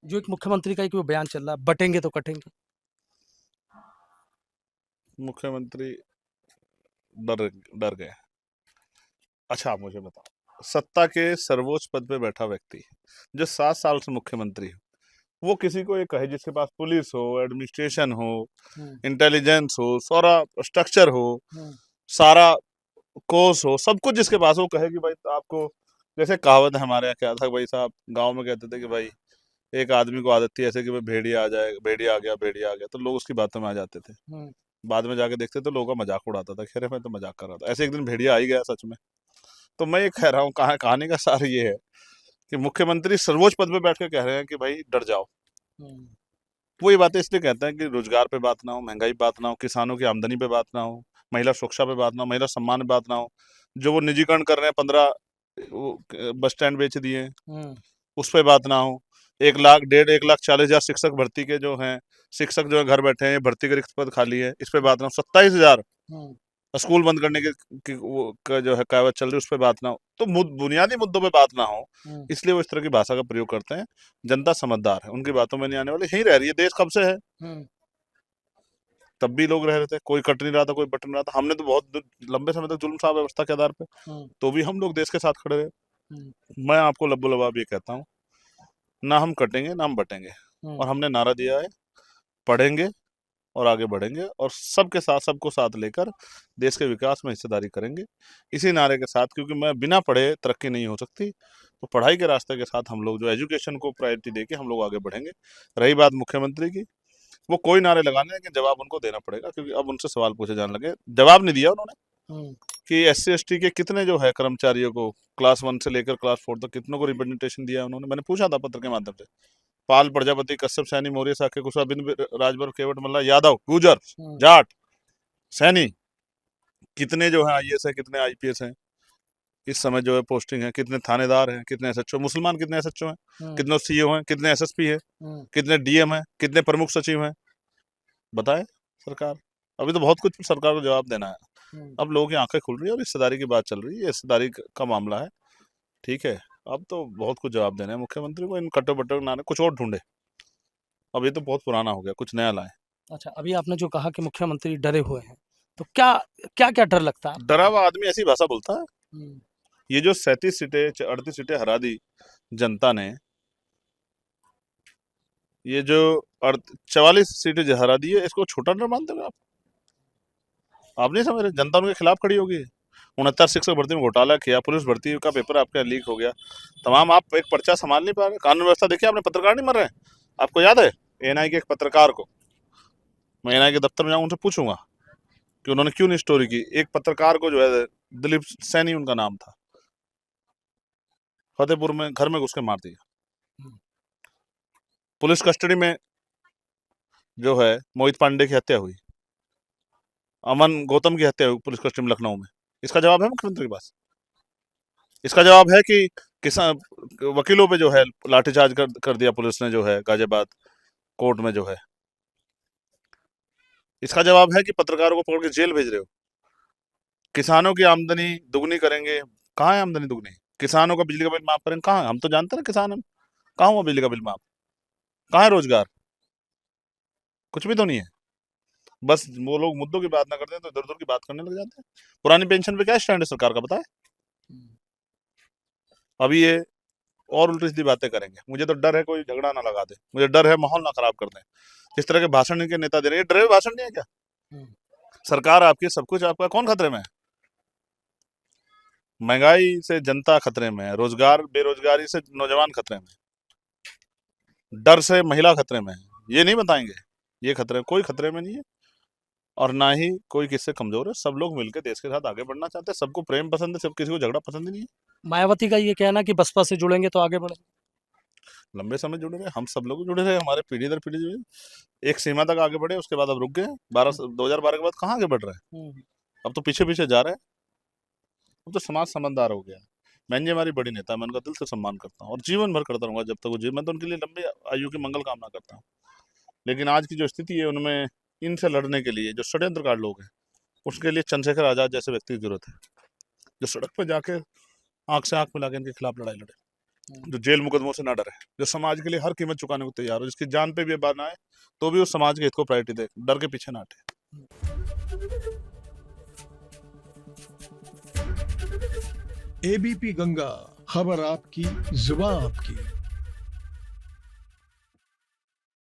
जो एक मुख्यमंत्री का एक वो बयान चल रहा है, बटेंगे तो कटेंगे। मुख्यमंत्री डर डर गए। अच्छा, आप मुझे बताओ, सत्ता के सर्वोच्च पद पे बैठा व्यक्ति जो 7 साल से मुख्यमंत्री है, वो किसी को ये कहे जिसके पास पुलिस हो, एडमिनिस्ट्रेशन हो, हम्म, इंटेलिजेंस हो, सारा स्ट्रक्चर हो, हम्म, सारा कोर्स हो, सब कुछ जिसके पास हो, कहे कि भाई आपको, जैसे कहावत है हमारे यहाँ, क्या था भाई साहब, गांव में कहते थे कि भाई एक आदमी को आदत थी ऐसे कि भाई भेड़िया आ जाए, भेड़िया आ गया, भेड़िया आ गया, तो लोग उसकी बातों में आ जाते थे। हम्म, बाद में जाके देखते तो लोगों का मजाक उड़ाता था, कह रहे मैं तो मजाक कर रहा था। ऐसे एक दिन भेड़िया आ ही गया सच में। तो मैं ये कह रहा हूँ, कहानी का सार ये है कि मुख्यमंत्री सर्वोच्च पद पे बैठ के कह रहे हैं कि भाई डर जाओ। हम्म, वो ये बातें इसलिए कहते हैं कि रोजगार पे बात ना हो, महंगाई पे बात ना हो, किसानों की आमदनी पे बात ना हो, महिला सुरक्षा पे बात ना हो, महिला सम्मान पे बात ना हो, जो वो निजीकरण कर रहे हैं, 15 बस स्टैंड बेच दिए हैं, हम्म, उस पे बात ना हो, 1 लाख, 1,40,000 शिक्षक भर्ती के जो हैं, शिक्षक जो है घर बैठे हैं, भर्ती के रिक्त पद खाली है, इस पे बात ना हो, 27,000 हम्म, स्कूल बंद करने की वो का जो है कहावत चल रही है, उस पे बात ना हो, तो बुनियादी मुद्दों पे बात ना हो, हम्म, इसलिए वो इस तरह की भाषा का प्रयोग करते हैं। जनता समझदार है, उनकी बातों में नहीं आने वाली, यही रह रही है, देश कब से है, हम्म, तब भी लोग रह रहे थे, कोई कट नहीं रहा था, कोई बट नहीं रहा था, हमने तो बहुत लंबे समय तक जुल्म साहब व्यवस्था के आधार पे, हम्म, तो भी हम लोग देश के साथ खड़े रहे। हम्म, मैं आपको लब्बो लबाब ये कहता हूँ, ना हम कटेंगे ना हम बटेंगे, हम्म, और हमने नारा दिया है, पढ़ेंगे और आगे बढ़ेंगे, और सबके साथ, सबको साथ लेकर देश के विकास में हिस्सेदारी करेंगे, इसी नारे के साथ, क्योंकि मैं बिना पढ़े तरक्की नहीं हो सकती, तो पढ़ाई के रास्ते के साथ हम लोग जो एजुकेशन को प्रायोरिटी देके हम लोग आगे बढ़ेंगे। रही बात मुख्यमंत्री की, वो कोई नारे लगाने, लेकिन जवाब उनको देना पड़ेगा, क्योंकि अब उनसे सवाल पूछे जाने लगे। जवाब नहीं दिया उन्होंने हम्म, कि SC ST के कितने जो है कर्मचारियों को, क्लास 1 से लेकर क्लास 4 तक कितनों को रिप्रेजेंटेशन दिया है उन्होंने, मैंने पूछा था पत्र के माध्यम से। पाल, प्रजापति, कश्यप, सैनी, मौर्य, साक्य, कुशवाहा, बिंद, राजभर, केवट, मल्ला, यादव, गुर्जर, हम्म, जाट, सैनी, कितने जो है IAS है, कितने IPS हैं, इस समय जो है पोस्टिंग है, कितने थानेदार हैं, कितने SHO, मुसलमान कितने SHO हैं, हम्म, कितने CO हैं, कितने SSP है, हम्म, कितने DM हैं, कितने प्रमुख सचिव हैं, बताए सरकार। अभी तो बहुत कुछ सरकार को जवाब देना है। हम्म। अब लोगों की आंखें खुल रही है और रिश्तेदारी की बात चल रही है, रिश्तेदारी का मामला है, ठीक है। अब तो बहुत कुछ जवाब देना है मुख्यमंत्री को, इन कट्टो बट्टो नारे कुछ और ढूंढे, अब ये तो बहुत पुराना हो गया, कुछ नया लाए। अच्छा, अभी आपने जो कहा कि मुख्यमंत्री डरे हुए हैं, तो क्या क्या क्या डर लगता है आपको डरा कि? हुआ आदमी ऐसी भाषा बोलता है। हम्म, ये जो 37 सीटें, 38 सीटें हरा दी जनता ने, ये जो 44 सीटें जो हरा दी है, इसको छोटा डर मानते हो आप नहीं समझ रहे, जनता उनके खिलाफ खड़ी होगी। 69 शिक्षक भर्ती में घोटाला किया, पुलिस भर्ती का पेपर आपका लीक हो गया, तमाम, आप एक पर्चा संभाल नहीं पा रहे, कानून व्यवस्था देखिए आपने, पत्रकार नहीं मर रहे। आपको याद है ANI के एक पत्रकार को, मैं ANI के दफ्तर में जाऊँ उनसे पूछूंगा कि उन्होंने क्यों नहीं स्टोरी की, एक पत्रकार को जो है, दिलीप सैनी उनका नाम था, फतेहपुर में घर में घुस के मार दिया। हम्म, पुलिस कस्टडी में जो है मोहित पांडे की हत्या हुई, अमन गौतम की हत्या हुई पुलिस कस्टडी में लखनऊ में। इसका जवाब है मुख्यमंत्री के पास? इसका जवाब है कि किसान वकीलों पे जो है लाठीचार्ज कर दिया पुलिस ने, जो है गाजियाबाद कोर्ट में जो है। इसका जवाब है कि पत्रकारों को पकड़ के जेल भेज रहे हो। किसानों की आमदनी दुगनी करेंगे, कहाँ है आमदनी दुगनी? किसानों का बिजली का बिल माफ करेंगे, कहाँ है? हम तो जानते हैं ना किसान हम, कहाँ हुआ बिजली का बिल माफ? कहाँ है रोजगार? कुछ भी तो नहीं है। बस वो लोग मुद्दों की बात ना करते हैं तो इधर उधर की बात करने लग जाते हैं। पुरानी पेंशन पे क्या स्टैंड है सरकार का, बताए? हम्म, अभी ये और उल्टी सीधी बातें करेंगे, मुझे तो डर है कोई झगड़ा ना लगा दे, मुझे डर है माहौल ना खराब कर दे। इस तरह के भाषण इनके नेता दे रहे हैं, ये डरे हुए भाषण नहीं है क्या? हम्म, सरकार आपकी, सब कुछ आपका, कौन खतरे में है? महंगाई से जनता खतरे में है, रोजगार बेरोजगारी से नौजवान खतरे में है, डर से महिला खतरे में है, ये नहीं बताएंगे? ये खतरे, कोई खतरे में नहीं है, और ना ही कोई किससे कमजोर है, सब लोग मिलकर देश के साथ आगे बढ़ना चाहते हैं, सबको प्रेम पसंद है, सब, किसी को झगड़ा पसंद ही नहीं है। मायावती का ये कहना कि बसपा से जुड़ेंगे तो आगे बढ़ेंगे। लंबे समय जुड़े रहे, हम सब लोग जुड़े रहे, हमारे पीढ़ी दर पीढ़ी जुड़े, एक सीमा तक आगे बढ़े, उसके बाद अब रुक गए। 2012 के बाद कहाँ आगे बढ़ रहे हैं? हम्म, अब तो पीछे पीछे जा रहे हैं। अब तो समाज समझदार हो गया है। मैं जी हमारी बड़ी नेता, मैं उनका दिल से सम्मान करता हूँ और जीवन भर करता रहूंगा जब तक वो जीवन, मैं तो उनके लिए लंबी आयु की मंगल कामना करता हूँ। लेकिन आज की जो स्थिति है, उनमें इनसे लड़ने के लिए जो षड्यंत्रकार लोग हैं, उसके लिए चंद्रशेखर आजाद जैसे व्यक्ति की जरूरत है, जो सड़क पर जाके आंख से आंख मिला के इनके खिलाफ लड़ाई लड़े। जो जेल मुकदमों से ना डरे, जो समाज के लिए हर कीमत चुकाने को तैयार हो, जिसकी जान पे भी बात आए तो भी उस समाज के हित को प्रायोरिटी दे, डर के पीछे ना हटे। एबीपी गंगा, खबर आपकी, जुबान आपकी।